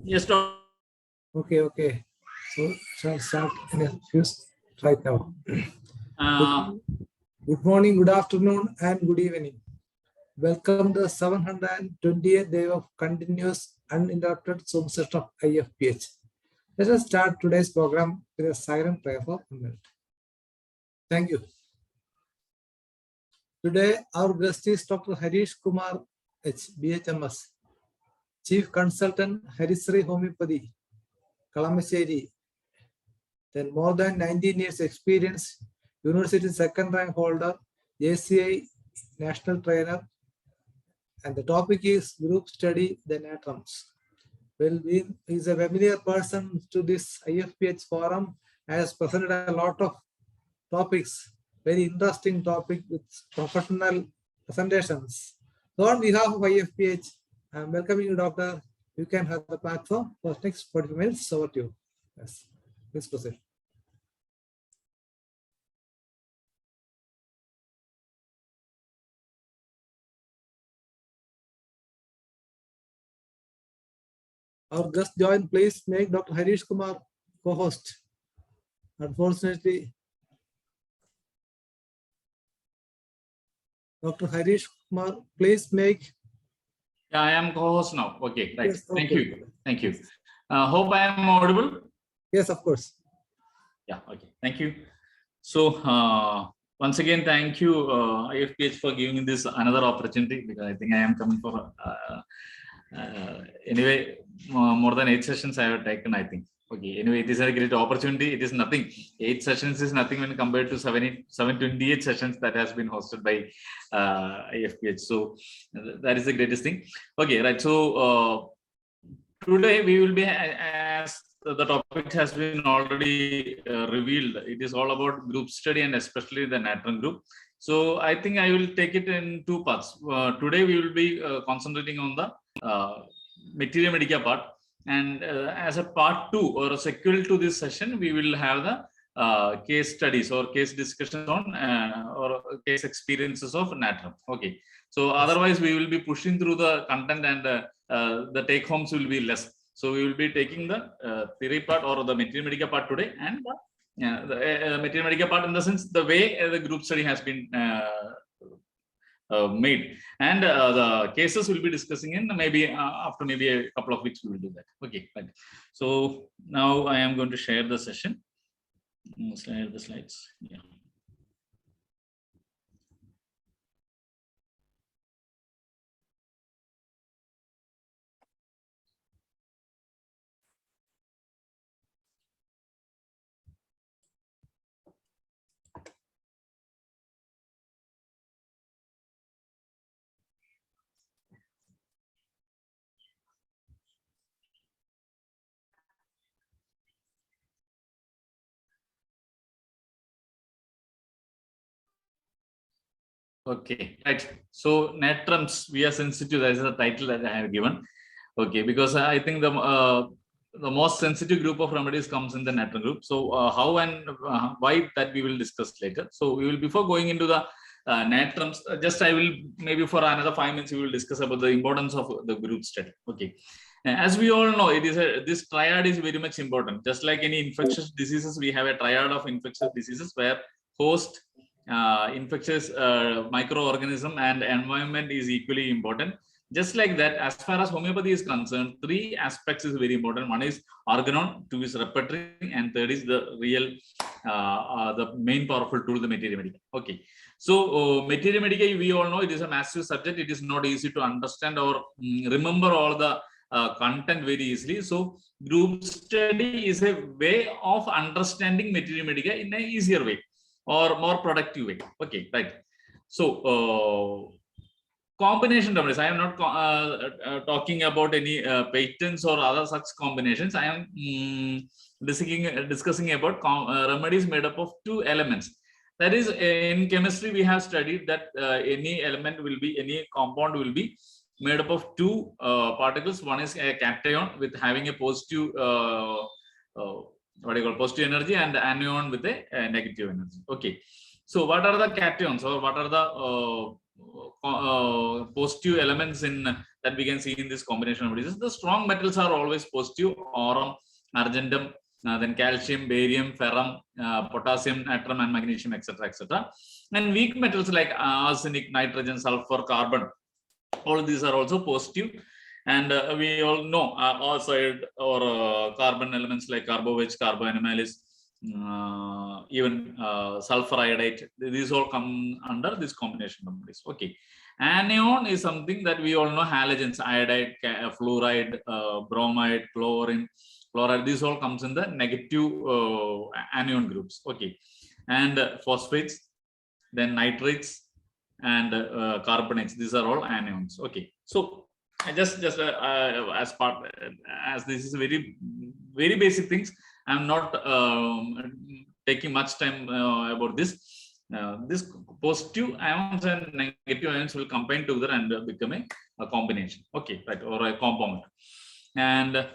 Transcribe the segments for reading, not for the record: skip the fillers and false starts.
Yes, doctor. Okay. So shall start in a few right now. Good morning, good afternoon, and good evening. Welcome to the 720th day of continuous uninterrupted Zoom session of IFPH. Let us start today's program with a silent prayer for a minute. Thank you. Today, our guest is Dr. Harish Kumar, BHMS, Chief Consultant, Harisri Homeopathy, Kalamassery. Then more than 19 years experience, University second rank holder, ACI national trainer, and the topic is group study, the Natrums. Well, he is a familiar person to this IFPH forum, has presented a lot of topics, very interesting topic with professional presentations. So on behalf of IFPH, I am welcoming you, Doctor. You can have the platform for the next 40 minutes. Over to you. Yes, please proceed. Our guest join, please make Dr. Harish Kumar co-host. Unfortunately, Dr. Harish Kumar, please make. Yeah, I am co-host now. Okay, right. Yes, okay. Thank you. Hope I am audible. Yes, of course. Yeah, okay. Thank you. So once again, thank you, IFPH, for giving this another opportunity, because I think I am coming for anyway, more than 8 sessions I have taken, I think. Okay, anyway, it is a great opportunity. It is nothing. 8 sessions is nothing when compared to 728 sessions that has been hosted by IFPH. So that is the greatest thing. Okay, right. So today we will be, as the topic has been already revealed, it is all about group study and especially the Natrum group. So I think I will take it in 2 parts. Today we will be concentrating on the Materia Medica part, and as a part 2 or a sequel to this session, we will have the case studies or case discussions on or case experiences of Natrum. Okay, so otherwise we will be pushing through the content, and the take homes will be less. So we will be taking the theory part or the Materia Medica part today, and the Materia Medica part in the sense the way the group study has been made, and the cases we'll be discussing in maybe after maybe a couple of weeks we will do that. Okay, right. So now I am going to share the session. Share the slides. Yeah. Okay, right. So Natrums, we are sensitive. That is the title that I have given. Okay, because I think the most sensitive group of remedies comes in the Natrum group. So how and why, that we will discuss later. So we will, before going into the Natrums, just I will maybe for another 5 minutes we will discuss about the importance of the group study. Okay. As we all know, it is this triad is very much important. Just like any infectious diseases, we have a triad of infectious diseases where host, infectious microorganism, and environment is equally important. Just like that, as far as homeopathy is concerned, 3 aspects is very important. 1 is organon, 2 is repertory, and 3rd is the real, the main powerful tool, the Materia Medica. Okay, so Materia Medica, we all know it is a massive subject. It is not easy to understand or remember all the content very easily. So group study is a way of understanding Materia Medica in an easier way or more productive way. Okay, right. So combination remedies, I am not talking about any patents or other such combinations. I am discussing about remedies made up of 2 elements. That is, in chemistry we have studied that any element will be, any compound will be made up of 2 particles. One is a cation with having a positive what do you call, positive energy, and anion with a negative energy. Okay, so what are the cations, or what are the positive elements in that we can see in this combination remedies. The strong metals are always positive: aurum, argentum, then calcium, barium, ferrum, potassium, natrum, and magnesium, etc., etc. And weak metals like arsenic, nitrogen, sulfur, carbon, all these are also positive. And we all know oxide or carbon elements like carboveg, carboanimalis, even sulfur iodide, these all come under this combination remedies. Okay. Anion is something that we all know: halogens, iodide, fluoride, bromide, chlorine, chloride. This all comes in the negative anion groups. Okay. And phosphates, then nitrates, and carbonates. These are all anions. Okay. So just as part, as this is very basic things, I'm not taking much time about this. This positive ions and negative ions will combine together and become a combination. Okay, right, or a compound. And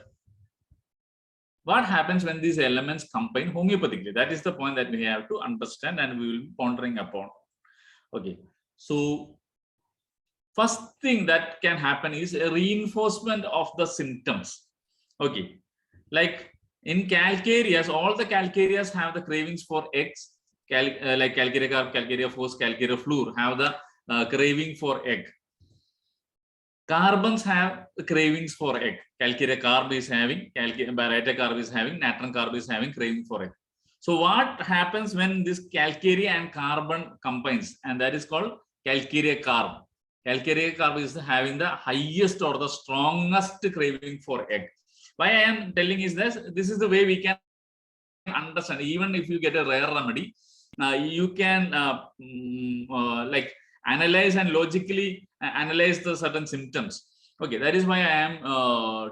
what happens when these elements combine homeopathically? That is the point that we have to understand, and we will be pondering upon. Okay, so first thing that can happen is a reinforcement of the symptoms. Okay, like in calcareous, all the calcareous have the cravings for eggs. Like calcarea carb, calcarea phos, calcarea fluor have the craving for egg. Carbons have cravings for egg. Calcarea carb is having, baryta carb is having, natrum carb is having craving for egg. So what happens when this calcarea and carbon combines? And that is called calcarea carb. Calcarea carb is having the highest or the strongest craving for egg. Why I am telling is this is the way we can understand. Even if you get a rare remedy, you can like analyze and logically analyze the certain symptoms. Okay, that is why I am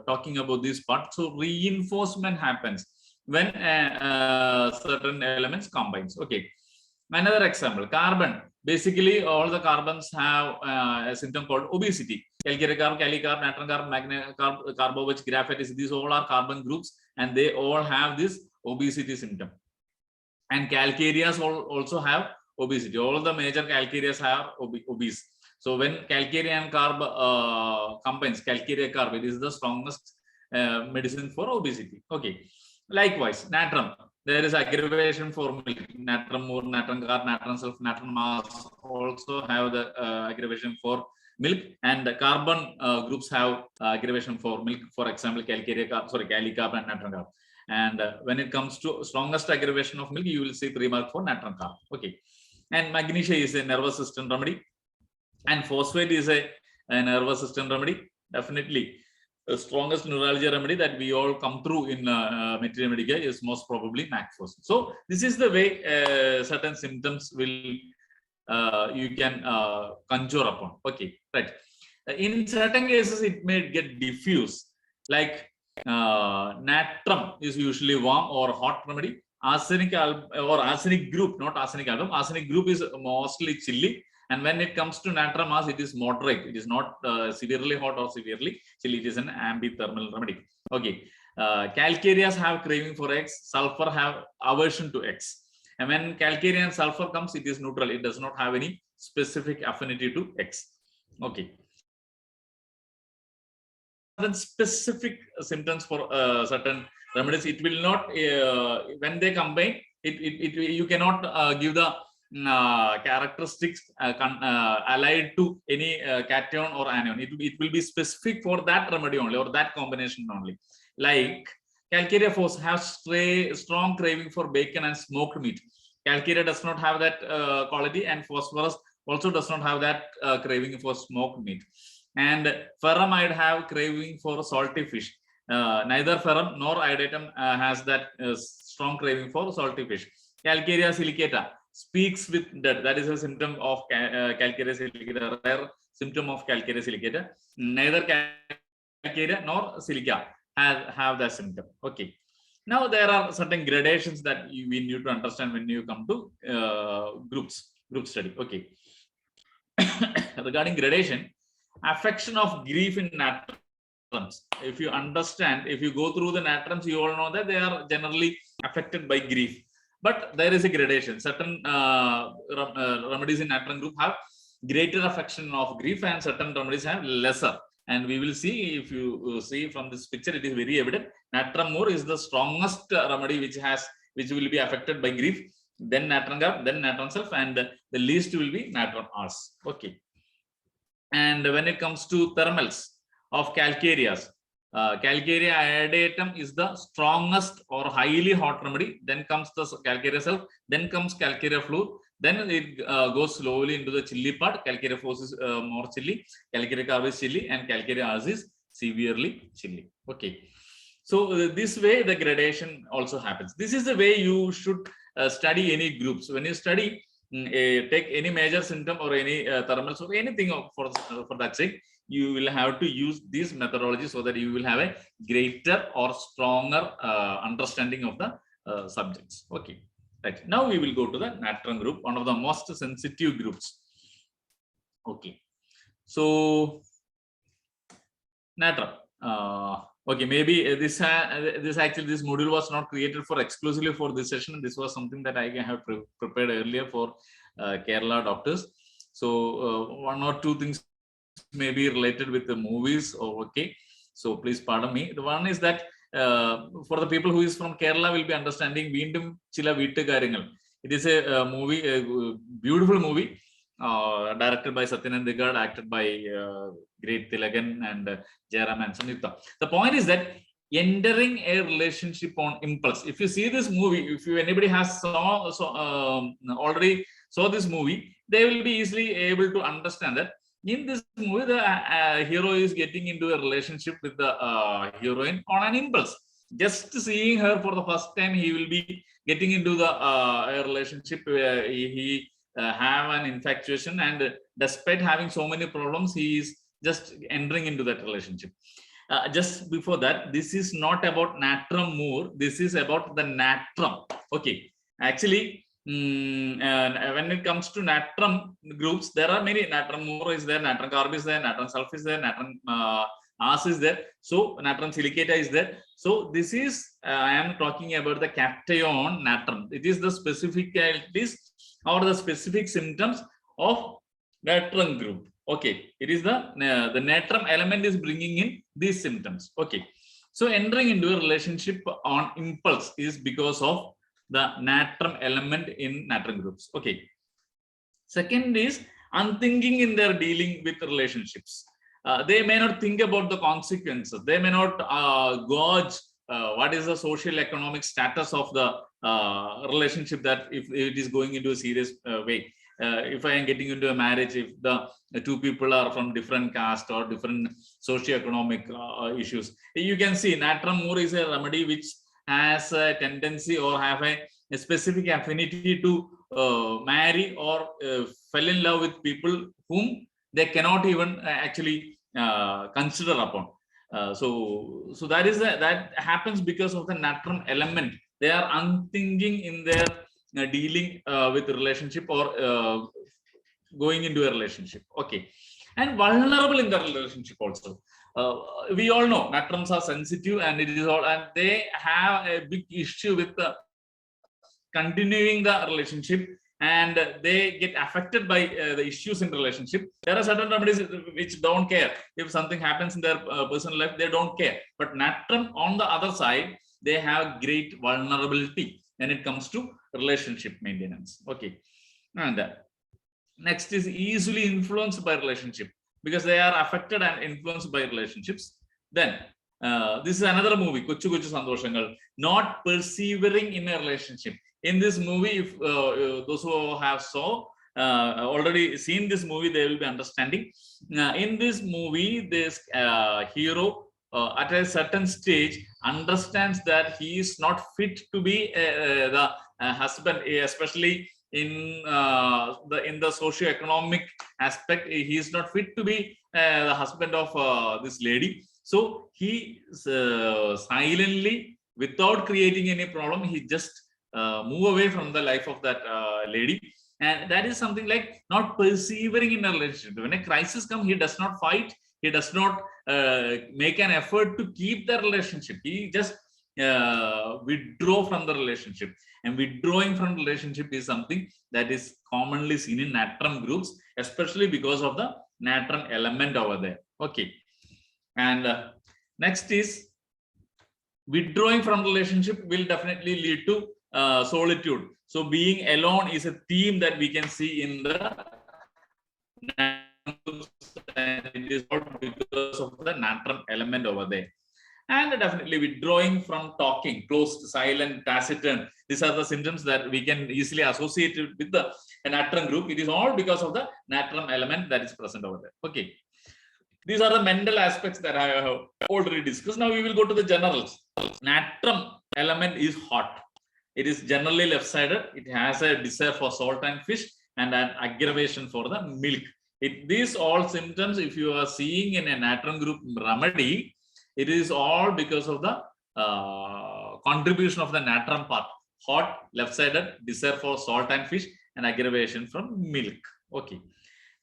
talking about this part. So reinforcement happens when certain elements combines. Okay, another example: carbon. Basically, all the carbons have a symptom called obesity. Calcarea carb, calicarb, natrum carb, carb, carboveg, graphite. These all are carbon groups, and they all have this obesity symptom. And calcareous also have obesity. All the major calcareous have obese. So when calcarea and carb combines, calcarea carb, it is the strongest medicine for obesity. Okay. Likewise, natrum. There is aggravation for milk. Natrum more, natrum carb, natrum sulf, natrum mass also have the aggravation for milk, and the carbon groups have aggravation for milk. For example, calcarea carb, calicarb and natrum carb. And when it comes to strongest aggravation of milk, you will see 3 mark for natrum carb. Okay. And magnesia is a nervous system remedy, and phosphate is a nervous system remedy. Definitely, the strongest neuralgia remedy that we all come through in Materia Medica is most probably MACPHOS. So this is the way certain symptoms will you can conjure upon. Okay, right. In certain cases, it may get diffuse, like natrum is usually warm or hot remedy. Arsenic or arsenic group, not arsenic album. Arsenic group is mostly chilly, and when it comes to natrum mass, it is moderate. It is not severely hot or severely chilly. It is an ambithermal remedy. Okay, calcareous have craving for eggs. Sulfur have aversion to eggs. And when calcarea and sulfur comes, it is neutral. It does not have any specific affinity to eggs. Okay. Specific symptoms for certain remedies, it will not when they combine you cannot give the characteristics allied to any cation or anion. It will be specific for that remedy only, or that combination only. Like calcarea phos has strong craving for bacon and smoked meat. Calcarea does not have that quality, and phosphorus also does not have that craving for smoked meat. And ferrum might have craving for salty fish. Neither ferrum nor iodatum has that strong craving for salty fish. Calcarea silicata speaks with death. That is a symptom of calcarea silicata, rare symptom of calcarea silicata. Neither calcarea nor silica have that symptom. Okay. Now there are certain gradations that we need to understand when you come to group study. Okay. Regarding gradation, affection of grief in natrums. If you understand, if you go through the natrums, you all know that they are generally affected by grief. But there is a gradation. Certain remedies in natrum group have greater affection of grief, and certain remedies have lesser. And we will see, if you see from this picture, it is very evident. Natrum mur is the strongest remedy which will be affected by grief. Then natrum carb, then natrum self, and the least will be natrum ars. Okay. And when it comes to thermals of calcareas, calcarea iodatum is the strongest or highly hot remedy. Then comes the calcarea self, then comes calcarea fluor. Then it goes slowly into the chilly part. Calcarea force is more chilly, calcarea carb is chilly, and calcarea ars is severely chilly. Okay. So this way the gradation also happens. This is the way you should study any groups. When you study, take any major symptom or any thermals or anything for that sake, you will have to use this methodology so that you will have a greater or stronger understanding of the subjects. Okay, right. Now we will go to the natrum group, one of the most sensitive groups. Okay, so natrum. Okay, maybe this module was not created for exclusively for this session. This was something that I have prepared earlier for Kerala doctors. So one or two things may be related with the movies. Okay, so please pardon me. The one is that for the people who is from Kerala will be understanding Veendum Chila Veettu Karyangal. It is a movie, a beautiful movie. Directed by Satyanandikad, acted by great Tilagan and Jairam and Samyukta. The point is that entering a relationship on impulse. If you see this movie, if anybody has already saw this movie, they will be easily able to understand that in this movie the hero is getting into a relationship with the heroine on an impulse. Just seeing her for the first time, he will be getting into the a relationship where he have an infatuation, and despite having so many problems, he is just entering into that relationship. Just before that, this is not about natrum mur, this is about the natrum. Okay, actually when it comes to natrum groups, there are many. Natrum mur is there, natrum carb is there, natrum sulf is there, natrum ars is there, so natrum silicata is there. So this is I am talking about the cation natrum. It is the specificities or the specific symptoms of natrum group. Okay, it is the natrum element is bringing in these symptoms. Okay, so entering into a relationship on impulse is because of the natrum element in natrum groups. Okay, second is unthinking in their dealing with relationships. They may not think about the consequences. They may not gauge what is the social economic status of the relationship, that if it is going into a serious way. If I am getting into a marriage, if the two people are from different caste or different socio-economic issues, you can see natrum mur is a remedy which has a tendency or have a specific affinity to marry or fall in love with people whom they cannot even actually consider upon. So that is that happens because of the natrum element. They are unthinking in their dealing with relationship or going into a relationship. Okay, and vulnerable in the relationship also. We all know natrums are sensitive, and it is all, and they have a big issue with continuing the relationship, and they get affected by the issues in relationship. There are certain remedies which don't care if something happens in their personal life, they don't care. But natrum on the other side, they have great vulnerability when it comes to relationship maintenance. Okay, and next is easily influenced by relationship, because they are affected and influenced by relationships. Then this is another movie, Kochu Kochu Sandoshangal, not persevering in a relationship. In this movie, if those who have already seen this movie, they will be understanding. In this movie, this hero at a certain stage understands that he is not fit to be the husband, especially in the socio-economic aspect. He is not fit to be the husband of this lady. So he silently, without creating any problem, he just move away from the life of that lady. And that is something like not persevering in a relationship. When a crisis comes, he does not fight. He does not make an effort to keep the relationship. He just withdraw from the relationship. And withdrawing from relationship is something that is commonly seen in natrum groups, especially because of the natrum element over there. Okay. And next is withdrawing from relationship will definitely lead to solitude. So being alone is a theme that we can see in the and it is all because of the natrum element over there. And definitely withdrawing from talking, closed, silent, taciturn. These are the symptoms that we can easily associate with the natrum group. It is all because of the natrum element that is present over there. Okay. These are the mental aspects that I have already discussed. Now we will go to the generals. Natrum element is hot. It is generally left-sided. It has a desire for salt and fish and an aggravation for the milk. These all symptoms, if you are seeing in a natrum group remedy, it is all because of the contribution of the natrum part. Hot, left-sided, desire for salt and fish, and aggravation from milk. Okay.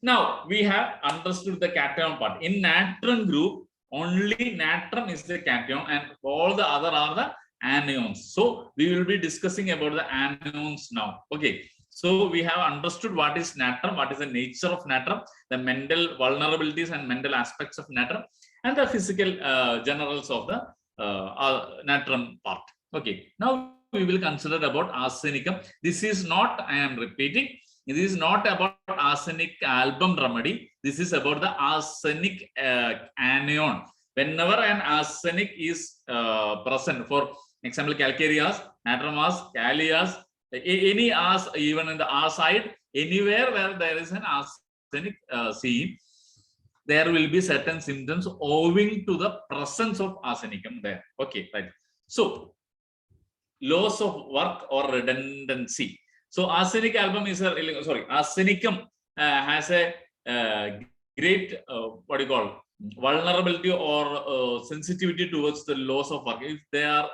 Now we have understood the cation part. In natrum group, only natrum is the cation, and all the other are the anions. So we will be discussing about the anions now. Okay. So we have understood what is natrum, what is the nature of natrum, the mental vulnerabilities and mental aspects of natrum, and the physical generals of the natrum part. Okay. Now we will consider about arsenicum. This is not, I am repeating, it is not about arsenic album remedy. This is about the arsenic anion. Whenever an arsenic is present, for example, calcareous, natramos, callias, any ars, even in the R side, anywhere where there is an arsenic seen, there will be certain symptoms owing to the presence of arsenicum there. Okay, right. So, loss of work or redundancy. So, arsenic album is a, sorry, arsenicum has a great, what do you call, vulnerability or sensitivity towards the loss of work. If their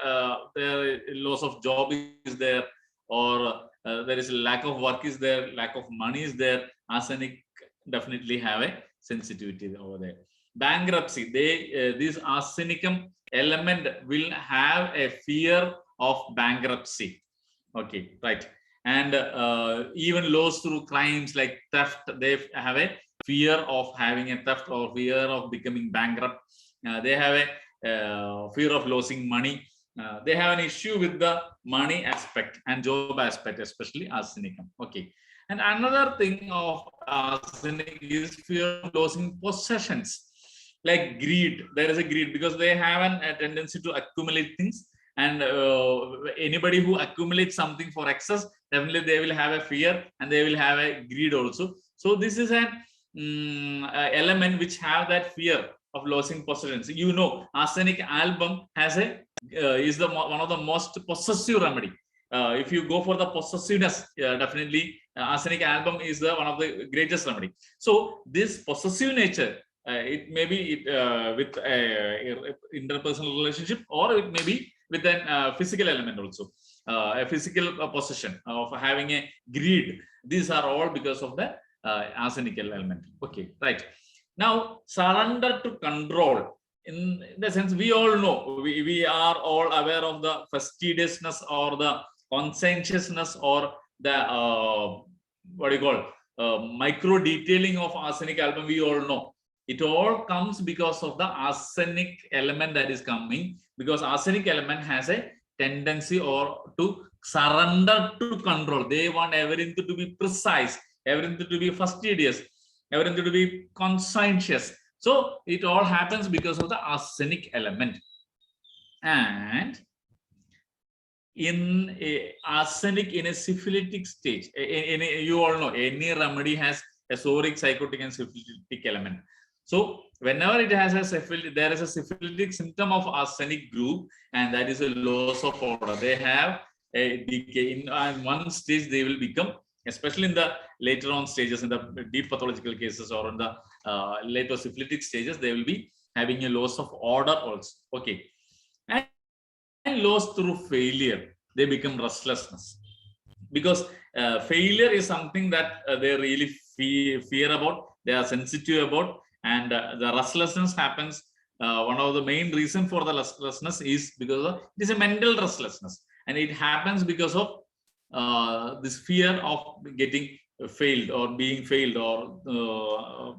loss of job is there, or there is a lack of work is there, lack of money is there, arsenic definitely have a sensitivity over there. Bankruptcy, this arsenicum element will have a fear of bankruptcy. Okay, right. And even loss through crimes like theft, they have a fear of having a theft or fear of becoming bankrupt. They have a fear of losing money. They have an issue with the money aspect and job aspect, especially arsenicum. Okay. And another thing of arsenic is fear of losing possessions, like greed. There is a greed because they have a tendency to accumulate things. And anybody who accumulates something for excess, definitely they will have a fear and they will have a greed also. So this is an element which have that fear of losing possessions. You know, arsenic album has a is the one of the most possessive remedy. If you go for the possessiveness, definitely arsenic album is the one of the greatest remedy. So this possessive nature, it may be with interpersonal relationship, or it may be with a physical element also, a physical possession of having a greed. These are all because of the arsenic element. Okay, right. Now, surrender to control. In the sense, we all know, we are all aware of the fastidiousness or the conscientiousness or the what do you call micro detailing of arsenic album. We all know it all comes because of the arsenic element that is coming, because arsenic element has a tendency or to surrender to control. They want everything to be precise, everything to be fastidious, everything to be conscientious. So it all happens because of the arsenic element. And in a arsenic in a syphilitic stage, you all know any remedy has a soric, psychotic, and syphilitic element. So whenever it has a syphilitic, there is a syphilitic symptom of arsenic group, and that is a loss of order. They have a decay. In one stage, they will become, especially in the later on stages, in the deep pathological cases or in the later syphilitic stages, they will be having a loss of order also. Okay. And loss through failure, they become restlessness. Because failure is something that they really fear about, they are sensitive about, and the restlessness happens. One of the main reasons for the restlessness is because of, it is a mental restlessness, and it happens because of this fear of getting failed or being failed or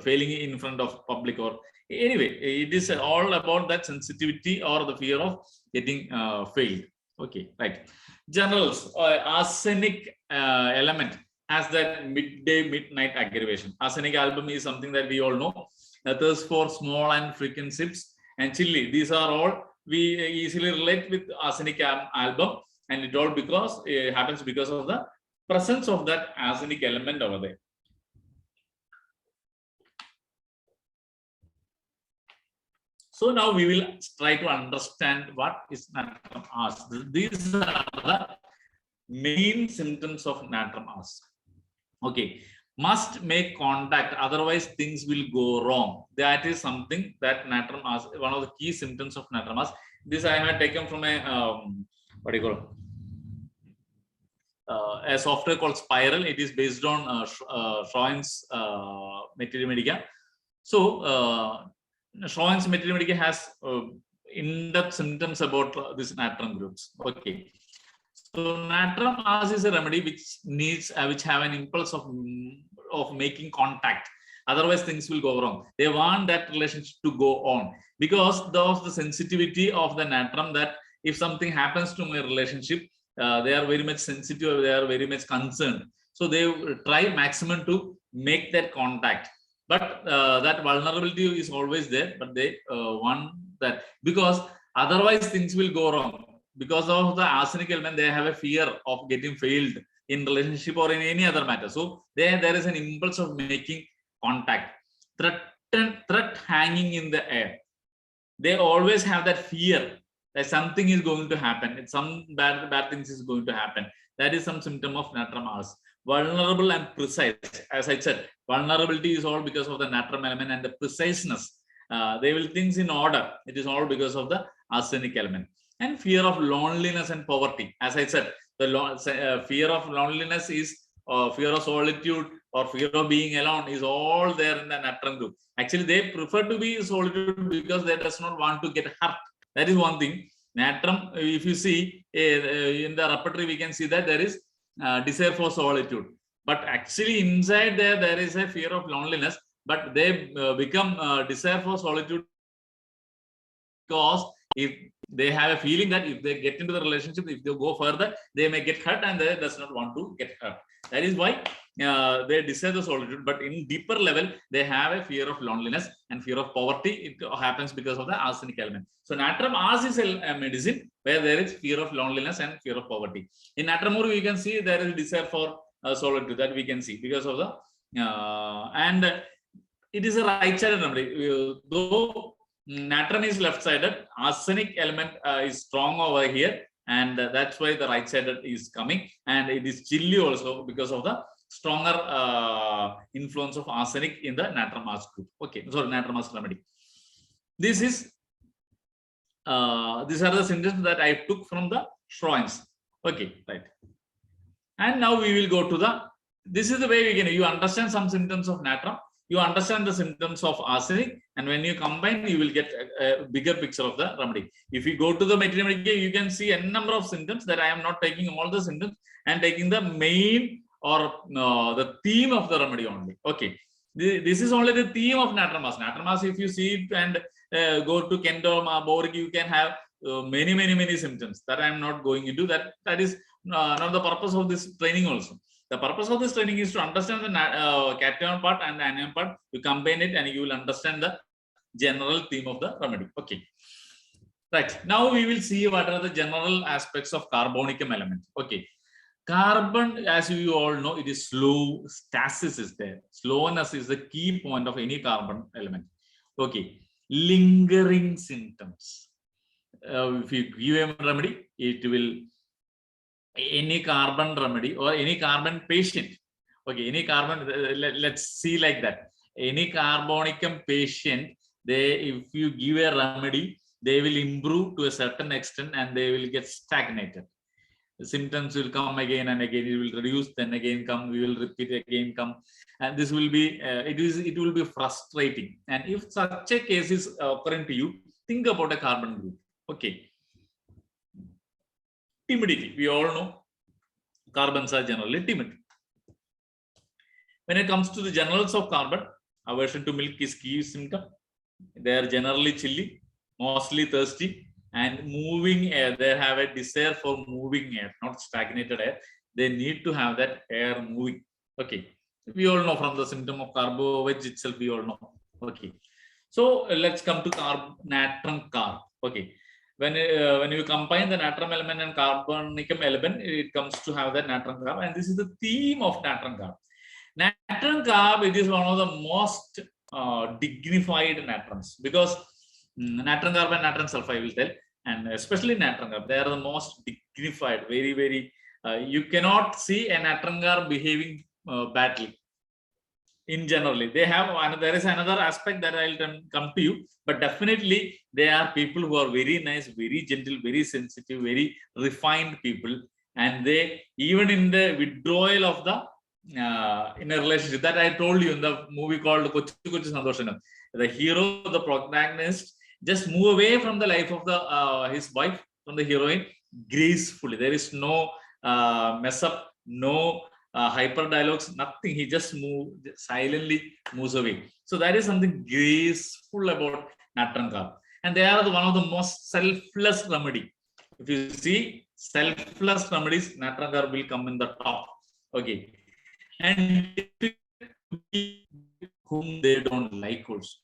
failing in front of public or Anyway, it is all about that sensitivity or the fear of getting failed. Okay, right. Generals, arsenic element has that midday, midnight aggravation. Arsenic album is something that we all know. Thirst for small and frequent sips and chili. These are all we easily relate with arsenic album, and it all because it happens because of the presence of that arsenic element over there. So now we will try to understand what is natrum ars. These are the main symptoms of natrum ars. Okay, must make contact, otherwise things will go wrong. That is something that natrum ars, one of the key symptoms of natrum ars. This I have taken from a what do you call a software called Spiral. It is based on Schroen's Materia Medica. So Schroen's Materia Medica has in-depth symptoms about these natrum groups. Okay. So natrum ars is a remedy which needs which have an impulse of making contact. Otherwise, things will go wrong. They want that relationship to go on because of the sensitivity of the natrum, that if something happens to my relationship, they are very much sensitive. They are very much concerned. So they try maximum to make that contact. But that vulnerability is always there. But they want that because otherwise things will go wrong. Because of the arsenic element, they have a fear of getting failed in relationship or in any other matter. So there is an impulse of making contact, threat hanging in the air. They always have that fear that something is going to happen, some bad things is going to happen. That is some symptom of natrum ars. Vulnerable and precise. As I said, vulnerability is all because of the natrum element, and the preciseness. They will things in order. It is all because of the arsenic element. And fear of loneliness and poverty. As I said, the fear of loneliness is fear of solitude or fear of being alone is all there in the natrum group. Actually, they prefer to be solitude because they does not want to get hurt. That is one thing. Natrum, if you see in the repertory, we can see that there is desire for solitude. But actually inside there is a fear of loneliness, but they become desire for solitude because if they have a feeling that if they get into the relationship, if they go further, they may get hurt, and they does not want to get hurt. That is why they desire the solitude. But in deeper level, they have a fear of loneliness and fear of poverty. It happens because of the arsenic element. So natrum ars is a medicine where there is fear of loneliness and fear of poverty. In natrum ars, we can see there is desire for solitude, that we can see because of the and it is a right-sided remedy. Though natrum is left-sided, arsenic element is strong over here, and that's why the right-sided is coming, and it is chilly also because of the stronger influence of arsenic in the natrum ars group. Okay, sorry, natrum ars remedy. This is these are the symptoms that I took from the Schroen's. Okay, right. And now we will go to the. This is the way we can. You understand some symptoms of natrum. You understand the symptoms of arsenic, and when you combine, you will get a bigger picture of the remedy. If you go to the Materia Medica, you can see a number of symptoms that I am not taking all the symptoms and taking the main or the theme of the remedy only. Okay, this is only the theme of natrum ars. Natrum ars, if you see it and go to Kendall, Borg, you can have many symptoms that I am not going into. That is not the purpose of this training also. The purpose of this training is to understand the cation part and the anion part. You combine it and you will understand the general theme of the remedy. Okay. Right. Now we will see what are the general aspects of carbonicum element. Okay. Carbon, as you all know, it is slow. Stasis is there. Slowness is the key point of any carbon element. Okay. Lingering symptoms. If you give a remedy, it will. Any carbon remedy or any carbon patient, okay, any carbon, let's see like that. Any carbonicum patient, if you give a remedy, they will improve to a certain extent and they will get stagnated. The symptoms will come again and again. It will reduce, then again come. We will repeat again come, and this will be it will be frustrating. And if such a case is occurring to you, think about a carbon group. Okay. Timidity. We all know carbons are generally timid. When it comes to the generals of carbon, aversion to milk is key symptom. They are generally chilly, mostly thirsty, and moving air. They have a desire for moving air, not stagnated air. They need to have that air moving. Okay. We all know from the symptom of carbo-veg itself, we all know. Okay. So let's come to natrum carb. Okay. When you combine the natrum element and carbonicum element, it comes to have that natrum carb, and this is the theme of natrum carb. Natrum carb, it is one of the most dignified natrums, because natrum carb and natrum sulfide, I will tell, and especially natrum carb, they are the most dignified. Very you cannot see a natrum carb behaving badly. In generally, they have, there is another aspect that I'll come to you, but definitely they are people who are very nice, very gentle, very sensitive, very refined people, and they, even in the withdrawal of the in a relationship, that I told you in the movie called Kochu Kochu Santoshanam, the hero, the protagonist, just move away from the life of the his wife, from the heroine, gracefully. There is no mess up, no hyper dialogues, nothing. He just silently moves away. So that is something graceful about natrum carb, and they are one of the most selfless remedy. If you see selfless remedies, natrum carb will come in the top. Okay, and whom they don't like also,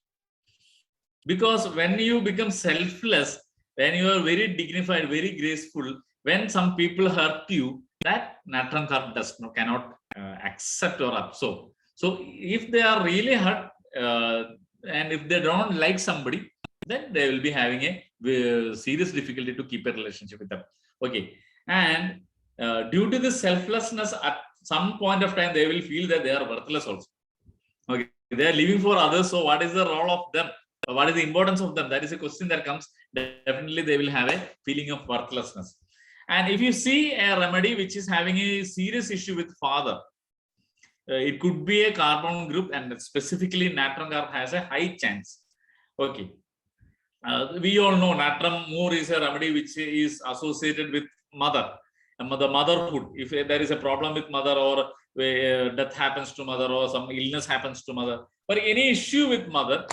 because when you become selfless, when you are very dignified, very graceful, when some people hurt you, that natrum carb cannot accept or absorb. So if they are really hurt, and if they don't like somebody, then they will be having a serious difficulty to keep a relationship with them. Okay, and due to this selflessness, at some point of time, they will feel that they are worthless also. Okay, they are living for others. So what is the role of them? What is the importance of them? That is a question that comes. Definitely, they will have a feeling of worthlessness. And if you see a remedy which is having a serious issue with father, it could be a carbon group, and specifically natrum carb has a high chance. Okay, we all know natrum more is a remedy which is associated with mother, the motherhood. If there is a problem with mother, or death happens to mother, or some illness happens to mother, or any issue with mother,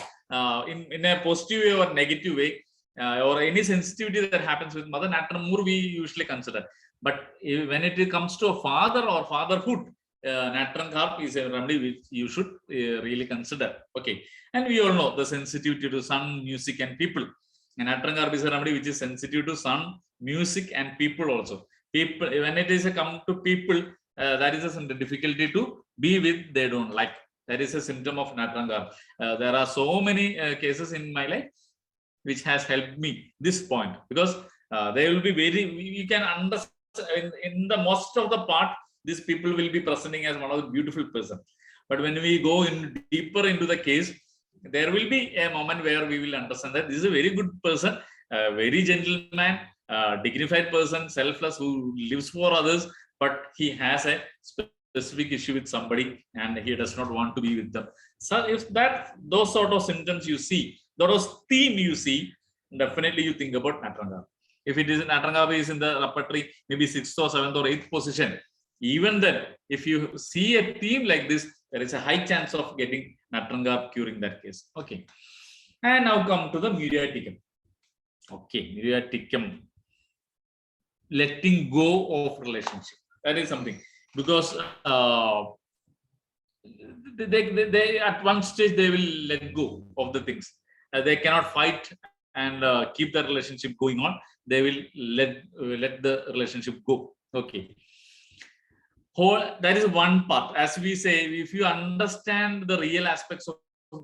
in a positive way or negative way, or any sensitivity that happens with mother, natrum more we usually consider. But when it comes to a father or fatherhood, natrum carb is a remedy which you should really consider. Okay, and we all know the sensitivity to sun, music, and people. And natrum carb is a remedy which is sensitive to sun, music, and people also. People, when it is come to people, that is a difficulty to be with, they don't like. That is a symptom of natrum carb. There are so many cases in my life which has helped me this point, because they will be very, you can understand in the most of the part, these people will be presenting as one of the beautiful person. But when we go in deeper into the case, there will be a moment where we will understand that this is a very good person, a very gentleman, dignified person, selfless, who lives for others, but he has a specific issue with somebody and he does not want to be with them. So if those sort of symptoms you see, those theme you see, definitely you think about natrum carb. If it is natrum carb is in the repertory, maybe 6th or 7th or 8th position, even then, if you see a theme like this, there is a high chance of getting natrum carb curing that case. Okay, and now come to the muriaticum. Okay, muriaticum, letting go of relationship. That is something, because they at one stage they will let go of the things. They cannot fight and keep the relationship going on. They will let the relationship go. Okay. That is one part. As we say, if you understand the real aspects of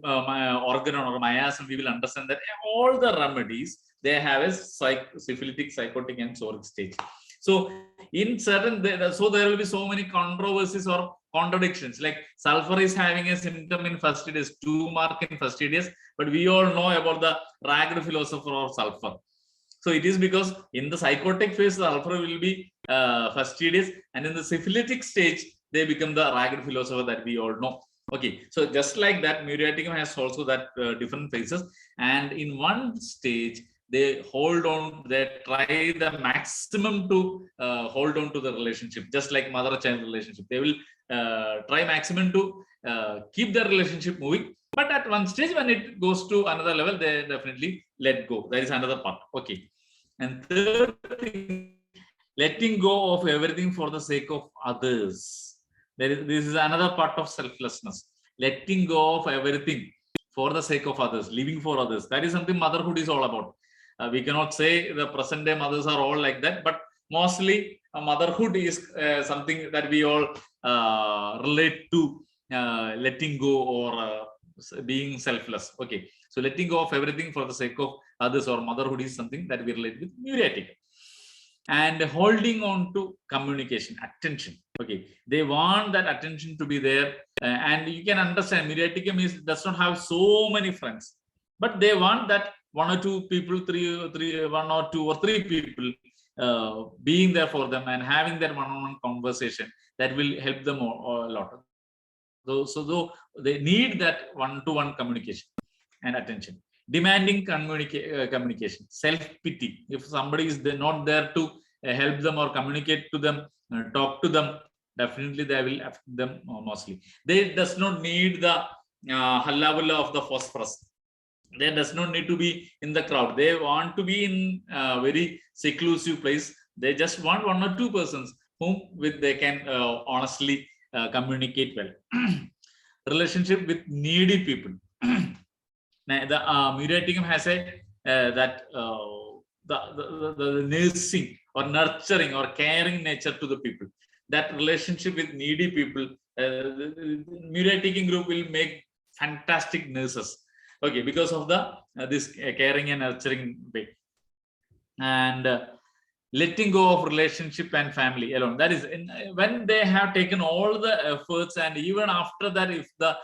my organ or miasm, we will understand that all the remedies, they have a syphilitic, psychotic, and psoric stage. So in certain, so there will be so many controversies or contradictions. Like sulfur is having a symptom in first days, 2 mark in first days, but we all know about the ragged philosopher of sulfur. So it is because in the psychotic phase, the sulfur will be fastidious, and in the syphilitic stage, they become the ragged philosopher that we all know. Okay, so just like that, muriaticum has also that different phases, and in one stage, they hold on, they try the maximum to hold on to the relationship, just like mother-child relationship. They will try maximum to keep the relationship moving. But at one stage, when it goes to another level, they definitely let go. That is another part. Okay. And third thing, letting go of everything for the sake of others. This is another part of selflessness. Letting go of everything for the sake of others, living for others. That is something motherhood is all about. We cannot say the present day mothers are all like that, but mostly motherhood is something that we all relate to letting go or being selfless. Okay, so letting go of everything for the sake of others or motherhood is something that we relate with muriatic. And holding on to communication, attention. Okay, they want that attention to be there, and you can understand muriaticum does not have so many friends, but they want that one or two people, one or two or three people being there for them and having that one-on-one conversation that will help them a lot. So they need that one-to-one communication and attention. Demanding communication, self-pity. If somebody is not there to help them or communicate to them, talk to them, definitely they will affect them mostly. They does not need the halla of the phosphorus. They does not need to be in the crowd. They want to be in a very seclusive place. They just want one or two persons whom with they can honestly communicate well. Relationship with needy people. The muriaticum has a the nursing or nurturing or caring nature to the people. That relationship with needy people, the muriaticum group will make fantastic nurses. Okay, because of the this caring and nurturing way. And letting go of relationship and family alone. That is when they have taken all the efforts, and even after that, if the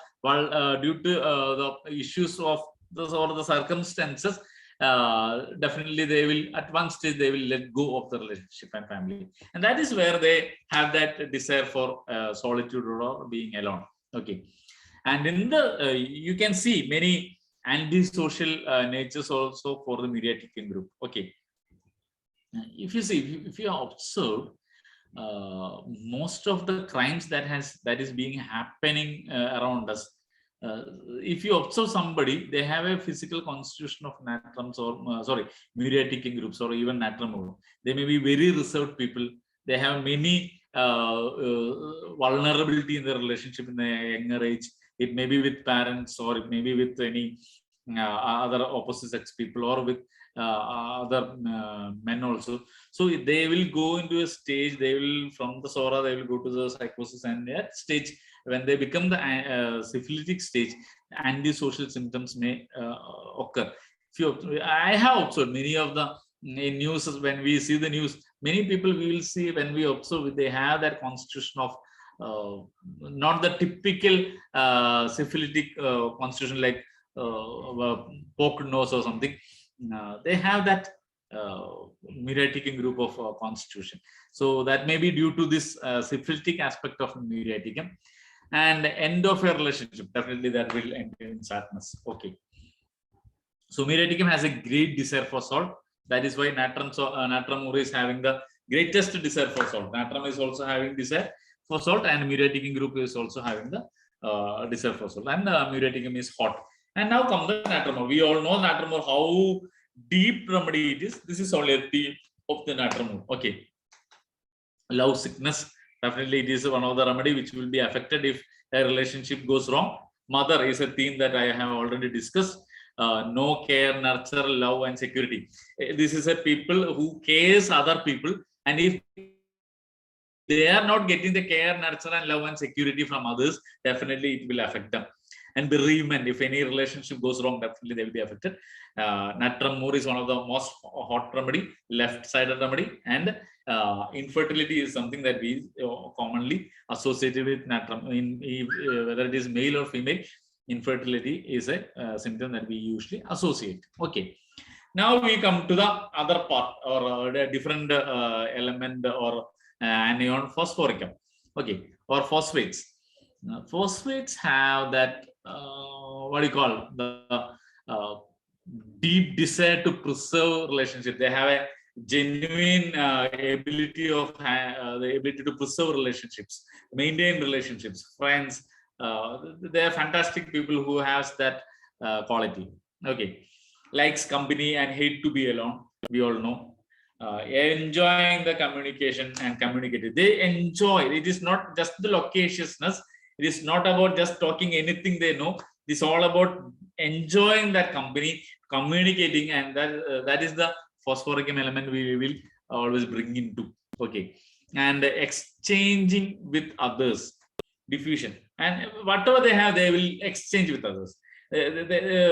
due to the issues of the circumstances, definitely they will at one stage they will let go of the relationship and family, and that is where they have that desire for solitude or being alone. Okay, and in the you can see many antisocial natures also for the muriaticum group. Okay, if you see, if you observe, most of the crimes that is being happening around us, if you observe somebody, they have a physical constitution of natrums or muriaticum groups or even natrum. They may be very reserved people. They have many vulnerability in their relationship in the younger age. It may be with parents, or it may be with any other opposite sex people, or with other men also. So they will go into a stage, they will from the sora they will go to the psychosis, and that stage when they become the syphilitic stage, antisocial symptoms may occur. I have observed many of the news, when we see the news, many people we will see, when we observe, they have that constitution of not the typical syphilitic constitution, like poked nose or something. They have that muriaticum group of constitution. So that may be due to this syphilitic aspect of muriaticum. And end of a relationship, definitely that will end in sadness. Okay. So muriaticum has a great desire for salt. That is why natrum is having the greatest desire for salt. Natrum is also having desire for salt, and muriaticum group is also having the desire for salt. And muriaticum is hot. And now come the natrum. We all know natrum, how deep remedy it is. This is only a theme of the natrum. Okay. Love sickness. Definitely it is one of the remedy which will be affected if a relationship goes wrong. Mother is a theme that I have already discussed. No care, nurture, love, and security. This is a people who cares other people, and if they are not getting the care, nurture, and love and security from others, definitely it will affect them. And bereavement, if any relationship goes wrong, definitely they will be affected. Natrum is one of the most hot remedy, left-sided remedy, and infertility is something that we commonly associated with natrum. Whether it is male or female, infertility is a symptom that we usually associate. Okay. Now we come to the other part, or a different element, or anion, phosphoricum. Okay, or phosphates. Phosphates have that what do you call the deep desire to preserve relationship. They have a genuine ability of the ability to preserve relationships, maintain relationships, friends. They are fantastic people who has that quality. Okay, likes company and hate to be alone. We all know. Enjoying the communication and communicating. They enjoy. It is not just the loquaciousness. It is not about just talking anything they know. It's all about enjoying that company, communicating, and that is the phosphoricum element we will always bring into. Okay, and exchanging with others, diffusion, and whatever they have, they will exchange with others.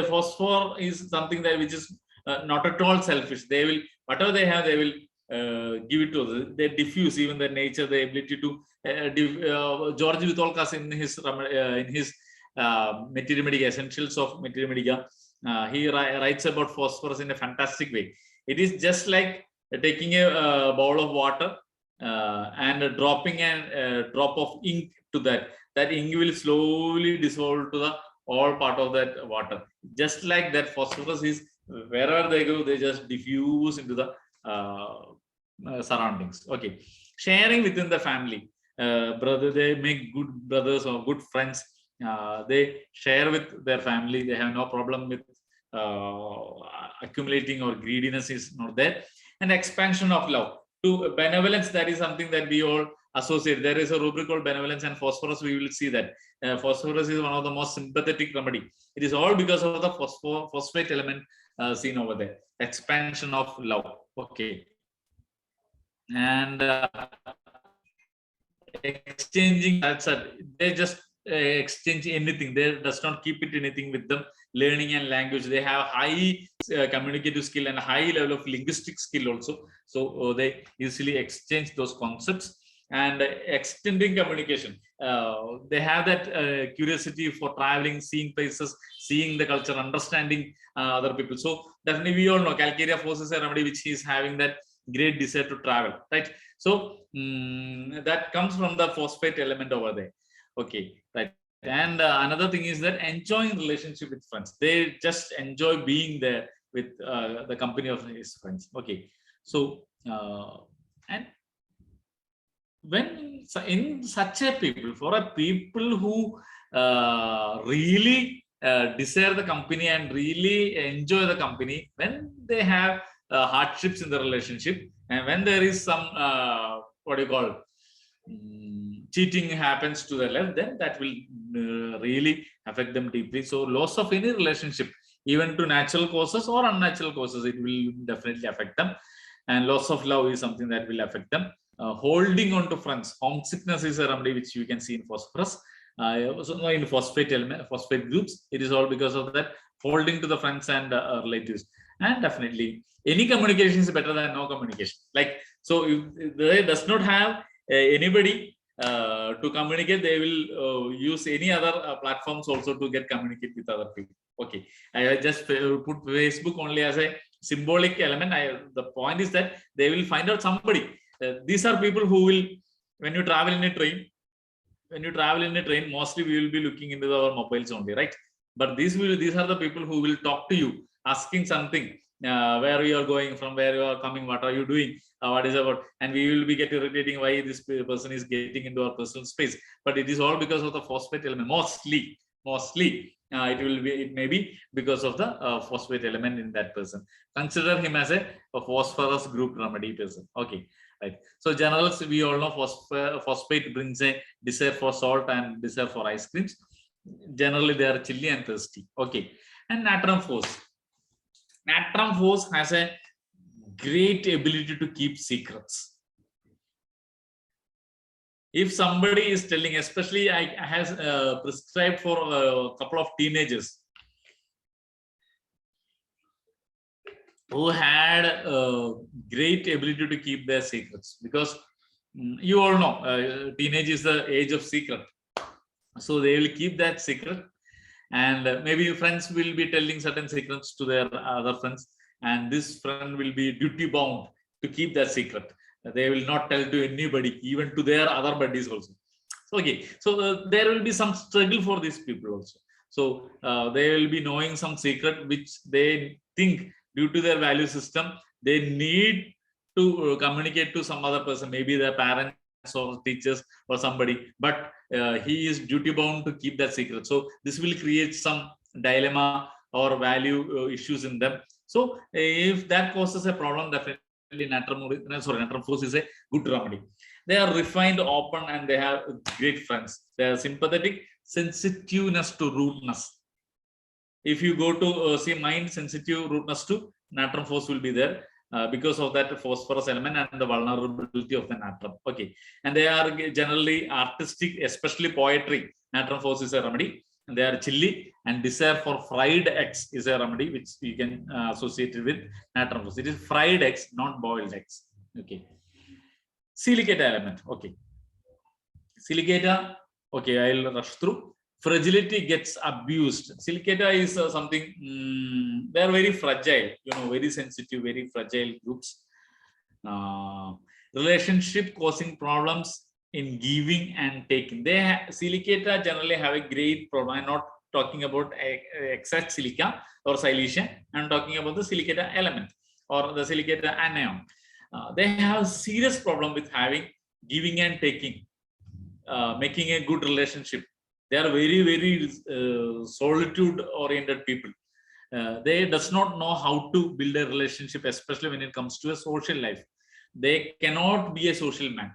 Phosphor is something that which is not at all selfish. They will, whatever they have, they will give it to others. They diffuse even the nature, the ability to George Vitolkas in his Materia Medica, Essentials of Materia Medica, he writes about phosphorus in a fantastic way. It is just like taking a bowl of water and dropping a drop of ink to that. That ink will slowly dissolve to the all part of that water. Just like that, phosphorus is wherever they go, they just diffuse into the surroundings. Okay, sharing within the family, brother, they make good brothers or good friends. They share with their family. They have no problem with accumulating or greediness is not there. And expansion of love to benevolence, that is something that we all associate. There is a rubric called benevolence and phosphorus. We will see that phosphorus is one of the most sympathetic remedy. It is all because of the phosphate element seen over there. Expansion of love. Okay, and exchanging. That's it. They just exchange anything. They does not keep it anything with them. Learning and language. They have high communicative skill and high level of linguistic skill also. So they easily exchange those concepts. And extending communication. They have that curiosity for traveling, seeing places, seeing the culture, understanding other people. So definitely we all know Calcarea forces a remedy which is having that great desire to travel, right? So that comes from the phosphate element over there. Okay, right. And another thing is that enjoying relationship with friends. They just enjoy being there with the company of his friends. Okay, so and when in such a people, for a people who really desire the company and really enjoy the company, when they have hardships in the relationship, and when there is some what do you call cheating happens to the left, then that will really affect them deeply. So loss of any relationship, even to natural causes or unnatural causes, it will definitely affect them. And loss of love is something that will affect them. Holding on to friends, homesickness is a remedy which you can see in phosphorus. So in phosphate element, phosphate groups, it is all because of that holding to the friends and relatives. And definitely any communication is better than no communication. Like, so if they does not have anybody to communicate, they will use any other platforms also to get communicate with other people. Okay, I just put Facebook only as a symbolic element. The point is that they will find out somebody. These are people who will, when you travel in a train, mostly we will be looking into our mobiles only, right? But these are the people who will talk to you, asking something, where you are going, from where you are coming, what are you doing, what is about, and we will be getting irritating why this person is getting into our personal space. But it is all because of the phosphate element. Mostly it may be because of the phosphate element in that person. Consider him as a phosphorus group remedy person. Okay, right. So generals, we all know phosphate brings a desire for salt and desire for ice creams. Generally they are chilly and thirsty. Okay, and natrum force. Natrum force has a great ability to keep secrets. If somebody is telling, especially I has prescribed for a couple of teenagers who had a great ability to keep their secrets, because you all know teenage is the age of secret. So they will keep that secret, and maybe friends will be telling certain secrets to their other friends, and this friend will be duty bound to keep that secret. They will not tell to anybody, even to their other buddies also. Okay, so there will be some struggle for these people also. So they will be knowing some secret which they think due to their value system, they need to communicate to some other person, maybe their parents or teachers or somebody, but he is duty bound to keep that secret. So this will create some dilemma or value issues in them. So if that causes a problem, definitely Natrum force is a good remedy. They are refined, open, and they have great friends. They are sympathetic, sensitiveness to rudeness. If you go to see mind, sensitive, rudeness to Natrum force will be there. Because of that phosphorus element and the vulnerability of the natrum. Okay, and they are generally artistic, especially poetry. Natrum force is a remedy. And they are chilly, and desire for fried eggs is a remedy which you can associate it with natrum force. It is fried eggs, not boiled eggs. Okay. Silicate element. Okay. Silicata. Okay, I'll rush through. Fragility gets abused. Silicata is something, they are very fragile, very sensitive, very fragile groups. Relationship causing problems in giving and taking. Silicata generally have a great problem. I'm not talking about exact silica or silicea. I'm talking about the silicata element or the silicata anion. They have a serious problem with having giving and taking, making a good relationship. They are very, very solitude-oriented people. They does not know how to build a relationship, especially when it comes to a social life. They cannot be a social man.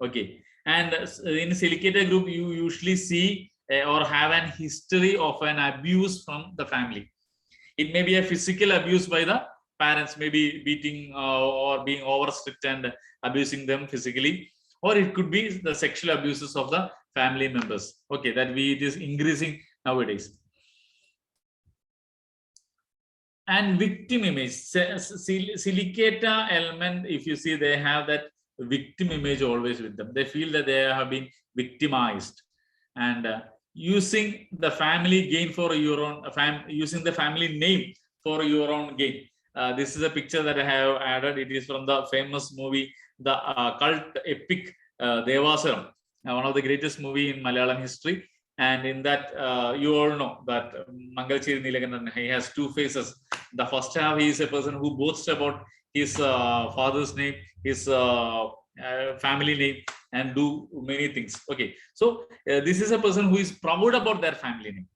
Okay, and in Silicata group, you usually see or have an history of an abuse from the family. It may be a physical abuse by the parents, maybe beating or being over strict and abusing them physically, or it could be the sexual abuses of the family members. Okay, it is increasing nowadays. And victim image, silicata element, if you see, they have that victim image always with them. They feel that they have been victimized, and using the family gain for your own using the family name for your own gain. This is a picture that I have added. It is from the famous movie, the cult epic Devasaram, one of the greatest movie in Malayalam history. And in that, you all know that Mangalcheri Neelakandan, he has two faces. The first half, he is a person who boasts about his father's name, his family name, and do many things. Okay, so this is a person who is proud about their family name.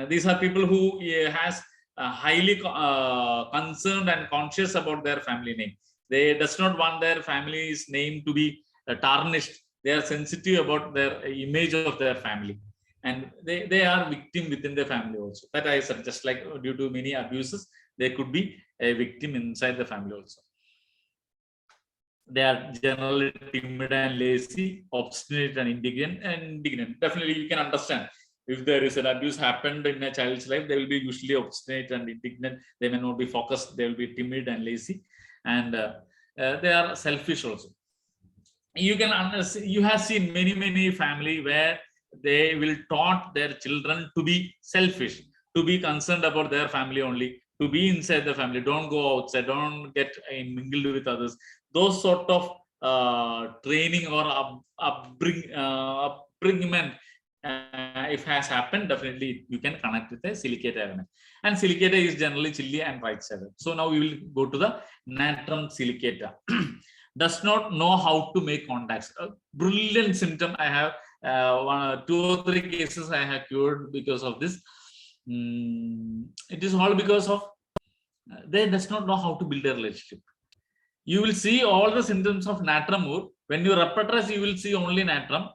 These are people who has highly concerned and conscious about their family name. They does not want their family's name to be tarnished. They are sensitive about their image of their family, and they are victim within the family also. That I said, just like due to many abuses, there could be a victim inside the family also. They are generally timid and lazy, obstinate and indignant. Definitely, you can understand if there is an abuse happened in a child's life, they will be usually obstinate and indignant. They may not be focused. They will be timid and lazy, and they are selfish also. You can understand. You have seen many family where they will taught their children to be selfish, to be concerned about their family only, to be inside the family, don't go outside, don't get mingled with others. Those sort of training or upbringing, if has happened, definitely you can connect with a silicata element. And silicata is generally chilly and right-sided. So now we will go to the natrum silicata. Does not know how to make contacts. A brilliant symptom. I have 2 or 3 cases I have cured because of this. It is all because of they does not know how to build a relationship. You will see all the symptoms of natrum. When you repeaters, you will see only natrum.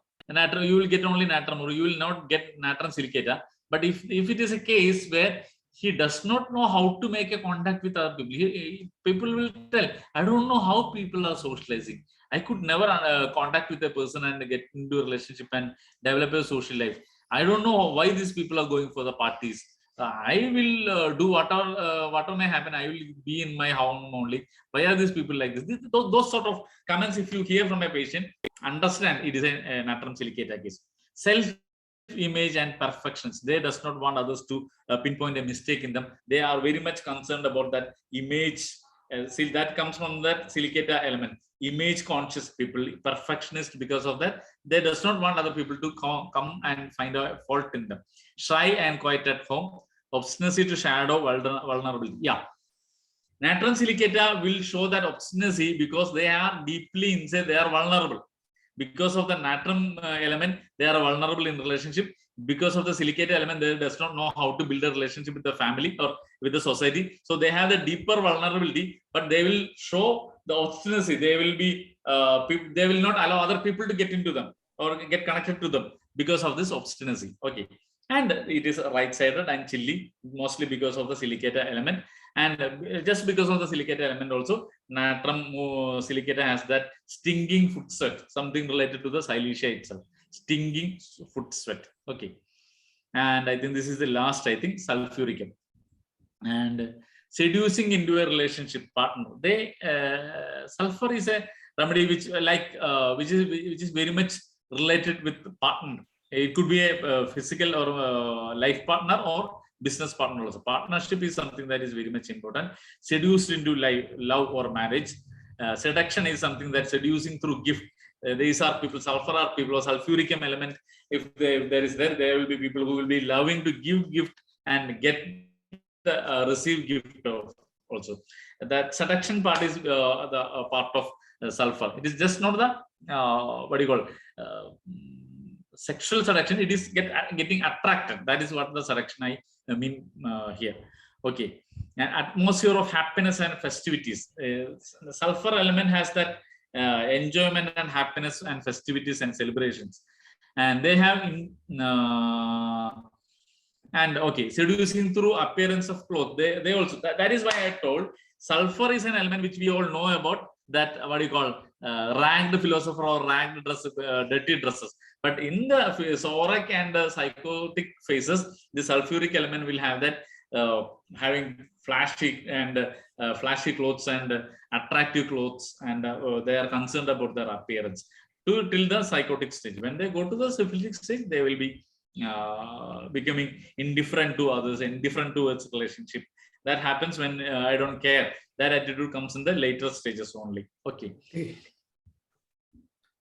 You will get only natrum. You will not get natrum silicata. But if it is a case where he does not know how to make a contact with other people, people will tell, I don't know how people are socializing. I could never contact with a person and get into a relationship and develop a social life. I don't know why these people are going for the parties. I will do whatever may happen. I will be in my home only. Why are these people like this? Those sort of comments, if you hear from a patient, understand it is a natrum silicata case. Self-image and perfections. They does not want others to pinpoint a mistake in them. They are very much concerned about that image. See, that comes from that silicata element. image conscious people, perfectionist. Because of that, they does not want other people to come and find a fault in them. Shy and quiet at home, obstinacy to shadow vulnerability. Yeah, Natron silicata will show that obstinacy because they are deeply inside, they are vulnerable. Because of the natrum element, they are vulnerable in relationship. Because of the silicate element, they does not know how to build a relationship with the family or with the society. So they have the deeper vulnerability, but they will show the obstinacy. They will be, they will not allow other people to get into them or get connected to them because of this obstinacy. Okay, and it is right-sided and chilly, mostly because of the silicata element. And just because of the silicate element also, natrum silicata has that stinging foot sweat, something related to the silicea itself, stinging foot sweat. Okay, and I think this is the last, I think, sulfuric. And seducing into a relationship partner. They sulfur is a remedy which which is very much related with partner. It could be a physical or life partner or business partner also. Partnership is something that is very much important. Seduced into love or marriage. Seduction is something that seducing through gift. These are people, sulfur are people of sulfuric element. If there is there will be people who will be loving to give gift and get the receive gift also. That seduction part is the part of sulfur. It is just not the what do you call sexual seduction. It is getting attracted. That is what the seduction I mean here. Okay, an atmosphere of happiness and festivities. The sulfur element has that enjoyment and happiness and festivities and celebrations, and they have and okay, seducing through appearance of clothes. They also, that is why I told sulfur is an element which we all know about, that what do you call ranked philosopher or ranked dress, dirty dresses. But in the soric and psychotic phases, the sulfuric element will have that having flashy and flashy clothes and attractive clothes, and they are concerned about their appearance till the psychotic stage. When they go to the syphilitic stage, they will be becoming indifferent to others, indifferent towards relationship. That happens when I don't care. That attitude comes in the later stages only. Okay.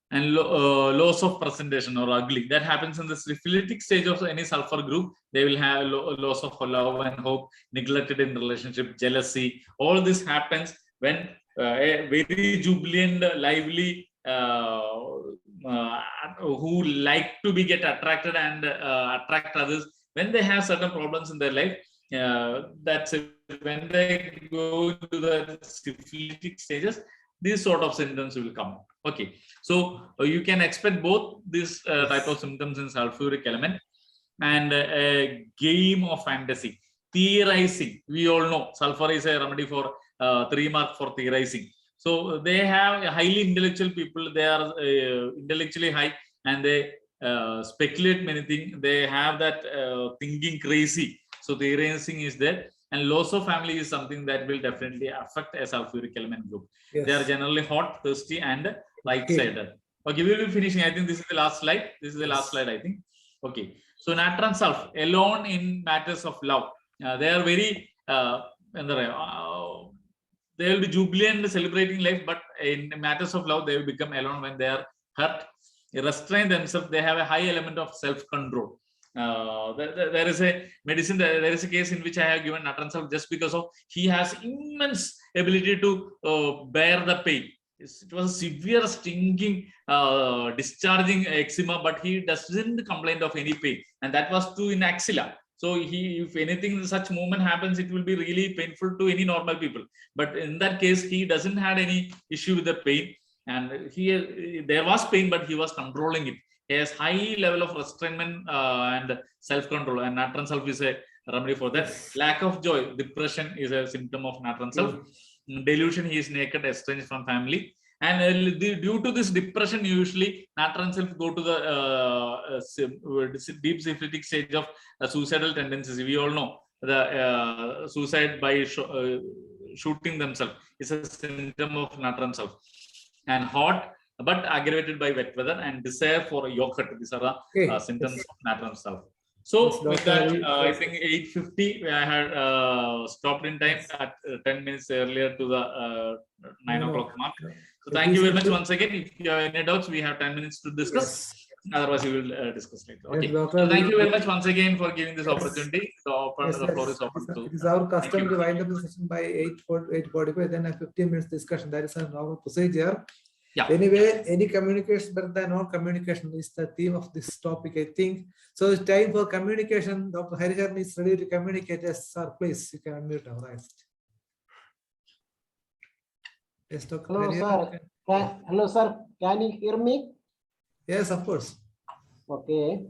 And loss of presentation or ugly, that happens in the syphilitic stage of any sulfur group. They will have loss of love and hope, neglected in relationship, jealousy. All this happens when a very jubilant, lively who like to get attracted and attract others, when they have certain problems in their life, that's when they go to the syphilitic stages, these sort of symptoms will come out. Okay, so you can expect both this type of symptoms in sulfuric element. And a game of fantasy, theorizing. We all know sulfur is a remedy for 3 mark for theorizing. So they have highly intellectual people. They are intellectually high, and they speculate many things. They have that thinking crazy. So theorizing is there. And loss of family is something that will definitely affect a sulfuric element group. Yes. They are generally hot, thirsty, and right-sided. Okay, we will be finishing. I think this is the last slide. This is the last slide, I think. Okay, so natron sulf alone in matters of love. They are very they will be jubilant, celebrating life, but in matters of love, they will become alone when they are hurt, restrain themselves. They have a high element of self-control. There is a medicine, there is a case in which I have given natron sulf just because of he has immense ability to bear the pain. It was a severe stinging, discharging eczema, but he doesn't complain of any pain, and that was true in axilla. So if anything such movement happens, it will be really painful to any normal people. But in that case, he doesn't had any issue with the pain, and there was pain, but he was controlling it. He has high level of restrainment and self-control, and natron sulf is a remedy for that. Lack of joy, depression is a symptom of natron sulf. Delusion, he is naked, estranged from family. And due to this depression, usually natron sulf go to the deep syphilitic stage of suicidal tendencies. We all know the suicide by shooting themselves is a symptom of natron sulf. And hot but aggravated by wet weather, and desire for yogurt. These are the symptoms of natron sulf. So with that, I think 8:50, I had stopped in time at 10 minutes earlier to the 9 o'clock mark. So thank you very much once again. If you have any doubts, we have 10 minutes to discuss. Otherwise, we will discuss later. Okay. So thank you very much once again for giving this opportunity. The floor is open to. It is our custom to wind up the session by 8:45. Then a 15 minutes discussion. That is a normal procedure. Yeah. Anyway, any communication better than no communication is the theme of this topic, I think. So it's time for communication. Dr. Hariharan is ready to communicate. Yes, sir, please, you can unmute our eyes. Yes, Dr. Hello, Hariharan. sir. Hello, sir. Can you hear me? Yes, of course. Okay.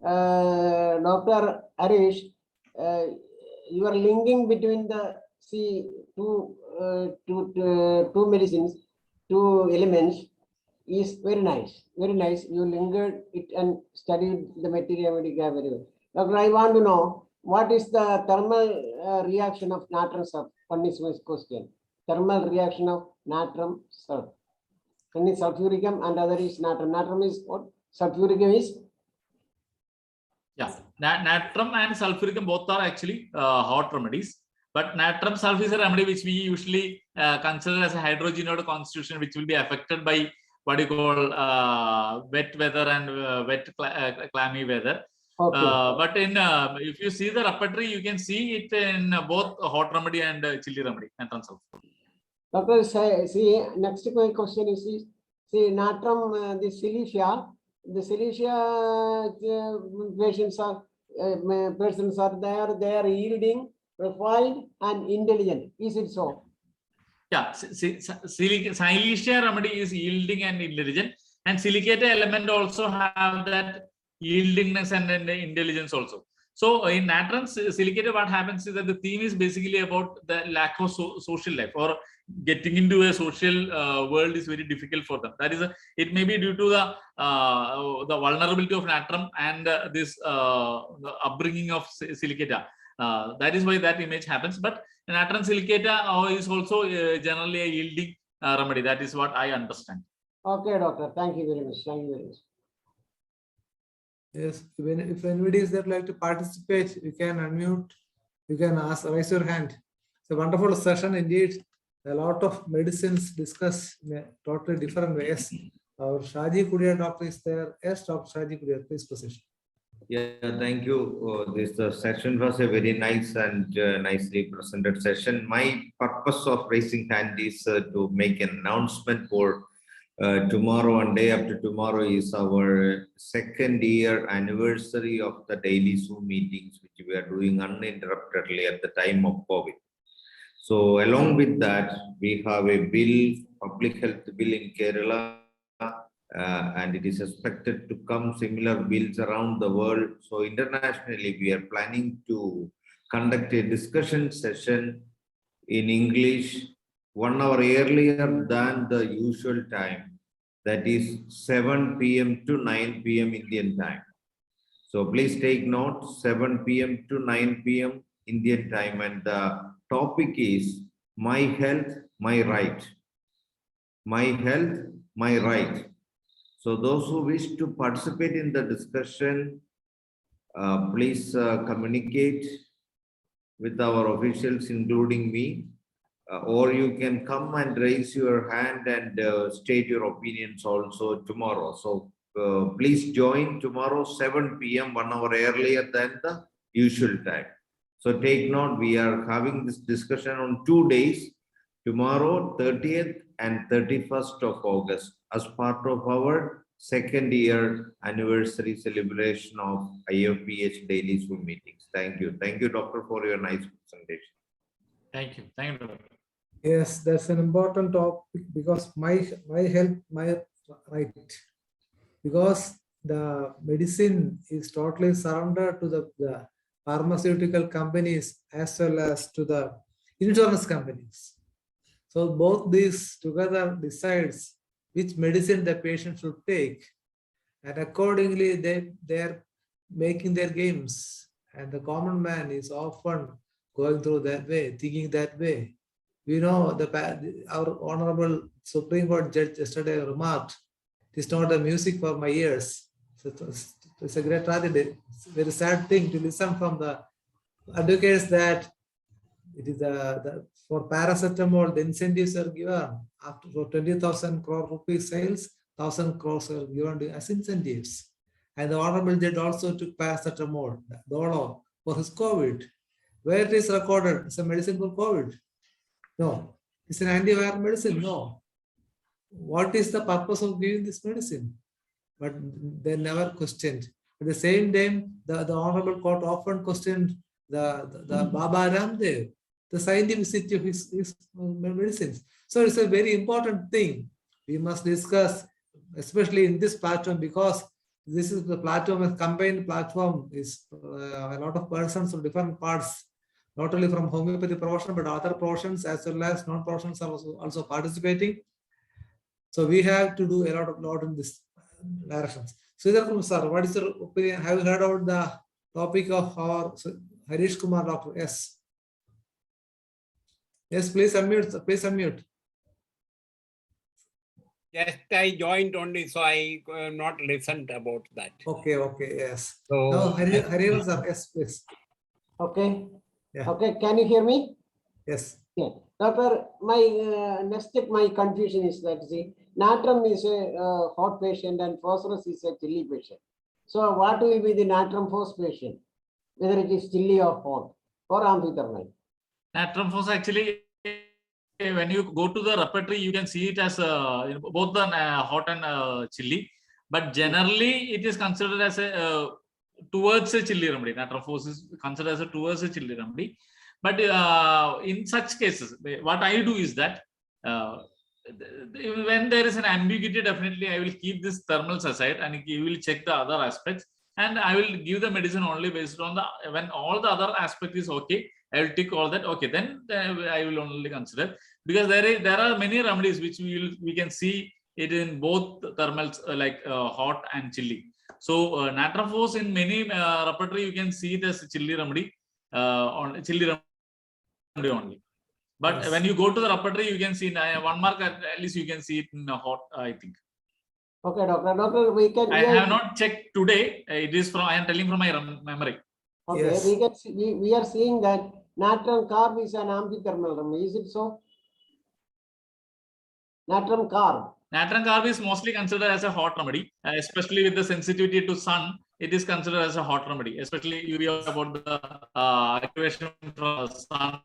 Dr. Harish, you are linking between the two medicines, two elements is very nice. Very nice. You lingered it and studied the material very well. Doctor, I want to know what is the thermal reaction of natrum salt? One is my question. Thermal reaction of natrum salt. One is sulfuricum and other is natrum. Natrum is what? Sulfuricum is? Yeah, natrum and sulfuricum both are actually hot remedies. But natrum sulf is a remedy which we usually consider as a hydrogenoid constitution, which will be affected by what you call wet weather and wet clammy weather. Okay. But in if you see the repertory, you can see it in both hot remedy and chilly remedy, natrum sulf. Doctor, see, next question is, see, natrum, the silicea persons are there, they are yielding, refined, and intelligent. Is it so? Yeah, silicea remedy is yielding and intelligent, and silicate element also have that yieldingness and intelligence also. So in natrums, silicate, what happens is that the theme is basically about the lack of social life, or getting into a social world is very difficult for them. That is, it may be due to the vulnerability of natrum and this the upbringing of silicata. That is why that image happens. But natrum silicata is also generally a yielding remedy. That is what I understand. Okay, doctor. Thank you very much. Thank you very much. Yes, if anybody is there like to participate, you can unmute, you can ask, raise your hand. It's a wonderful session indeed. A lot of medicines discussed in totally different ways. Our Shaji Kudia doctor is there. Yes, Dr. Shaji Kudia, please proceed. Yeah, thank you. This session was a very nice and nicely presented session. My purpose of raising hand is to make an announcement for tomorrow and day after tomorrow is our second year anniversary of the daily Zoom meetings, which we are doing uninterruptedly at the time of COVID. So along with that, we have a bill, public health bill in Kerala, and it is expected to come similar bills around the world. So internationally, we are planning to conduct a discussion session in English 1 hour earlier than the usual time, that is 7 p.m. to 9 p.m. Indian time. So please take note, 7 p.m. to 9 p.m. Indian time, and the topic is My Health, My Right. My Health, My Right. So those who wish to participate in the discussion, please communicate with our officials, including me. Or you can come and raise your hand and state your opinions also tomorrow. So please join tomorrow 7 p.m. 1 hour earlier than the usual time. So take note, we are having this discussion on 2 days, tomorrow 30th and 31st of August, as part of our second year anniversary celebration of IFPH daily Zoom meetings. Thank you. Thank you, doctor, for your nice presentation. Thank you. Thank you, doctor. Yes, that's an important topic because my health, my right. Because the medicine is totally surrendered to the pharmaceutical companies as well as to the insurance companies. So both these together decides which medicine the patient should take, and accordingly they're making their games, and the common man is often going through that way, thinking that way. We know our honorable Supreme Court judge yesterday remarked, "It is not the music for my ears." So it's a great tragedy. It's a very sad thing to listen from the advocates that it is for paracetamol, the incentives are given after 20,000 crore rupees sales, 1,000 crores are given as incentives. And the Honorable Judge also took paracetamol, Dolo, for his COVID. Where it is recorded, it's a medicine for COVID. No. It's an antiviral medicine. No. What is the purpose of giving this medicine? But they never questioned. At the same time, the Honorable Court often questioned the Baba Ramdev, the scientificity of his medicines. So it's a very important thing we must discuss, especially in this platform, because this is the platform, a combined platform, is a lot of persons from different parts, not only from homeopathy profession, but other professions as well as non-professions are also participating. So we have to do a lot in this directions. Sridhar sir, what is your opinion? Have you heard about the topic of our Harish Kumar, Doctor? Yes. Yes, please unmute. Please unmute. Just I joined only, so I not listened about that. Okay, yes. So Now, Hariash sir, yes, please. Okay. Yeah. Okay, can you hear me? Yes. Yeah. Doctor, my confusion is that, see, Natrum is a hot patient and phosphorus is a chilly patient. So what will be the Natrum phos patient, whether it is chilly or hot or amphitheramine? Natrums actually, when you go to the repertory, you can see it as both the hot and chilly. But generally, it is considered as a towards a chilly remedy. Natrums is considered as a towards a chilly remedy. But in such cases, what I do is that when there is an ambiguity, definitely I will keep this thermals aside and you will check the other aspects, and I will give the medicine only based on the, when all the other aspect is okay, I will tick all that. Okay, then I will only consider, because there are many remedies which we can see it in both thermals, like hot and chilly. So Natrums in many repertory you can see it as a chilly remedy, on chilly remedy only. But Yes. when you go to the repertory, you can see 1 mark at least you can see it in hot, I think. Okay, doctor. Doctor, we can. I have not checked today. It is from, I am telling from my memory. Okay, Yes. we can see, we are seeing that Natrum carb is an amphitheral remedy. Is it so? Natrum carb. Natrum carb is mostly considered as a hot remedy, especially with the sensitivity to sun. It is considered as a hot remedy, especially you hear about the activation from sun,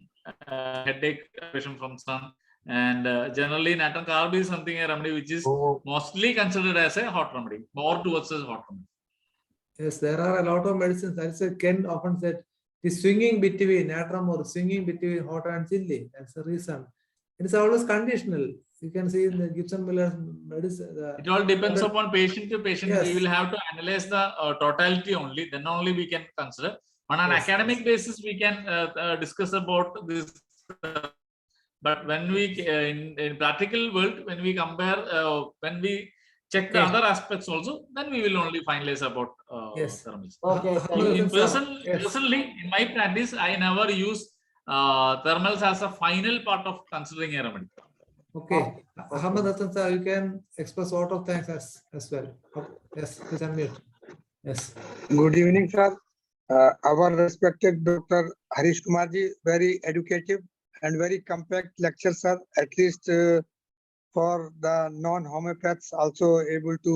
headache activation from sun, and generally Natrum carb is something, a remedy which is mostly considered as a hot remedy, more towards a hot remedy. Yes, there are a lot of medicines. That's a Ken often said, the swinging between Natrum or swinging between hot and chilly. That's the reason. It's always conditional. You can see in the Gibson Miller medicine. It all depends upon patient to patient. Yes. We will have to analyze the totality only. Then only we can consider. On an Yes, academic yes. basis, we can discuss about this. But when we in practical world, when we compare, when we check the Yes. other aspects also, then we will only finalize about Yes. thermals. Okay, thank you. In Yes. personally, in my practice, I never use thermals as a final part of considering a remedy. Okay. Ahmad Hassan sir, you can express a lot of thanks as well. Yes, please unmute. Yes. Good evening, sir. Our respected Dr. Harish Kumar ji, very educative and very compact lecture, sir. At least for the non-homeopaths also able to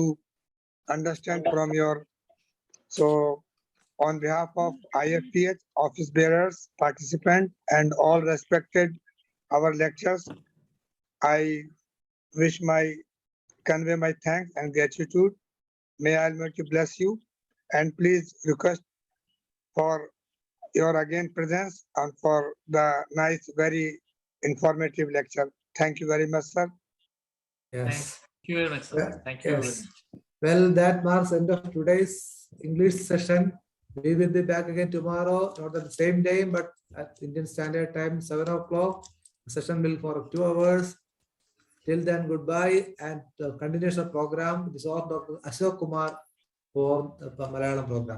understand from your. So on behalf of IFPH, office bearers, participant, and all respected our lectures, I convey my thanks and gratitude. May Almighty bless you, and please request for your again presence and for the nice, very informative lecture. Thank you very much, sir. Yes. Thank you very much, sir. Thank you very Yes. much. Well, that marks end of today's English session. We will be back again tomorrow, not at the same time, but at Indian Standard Time, 7 o'clock. The session will for 2 hours. Till then, goodbye, and continuation of program. This is all Dr. Ashok Kumar for the Malayalam program.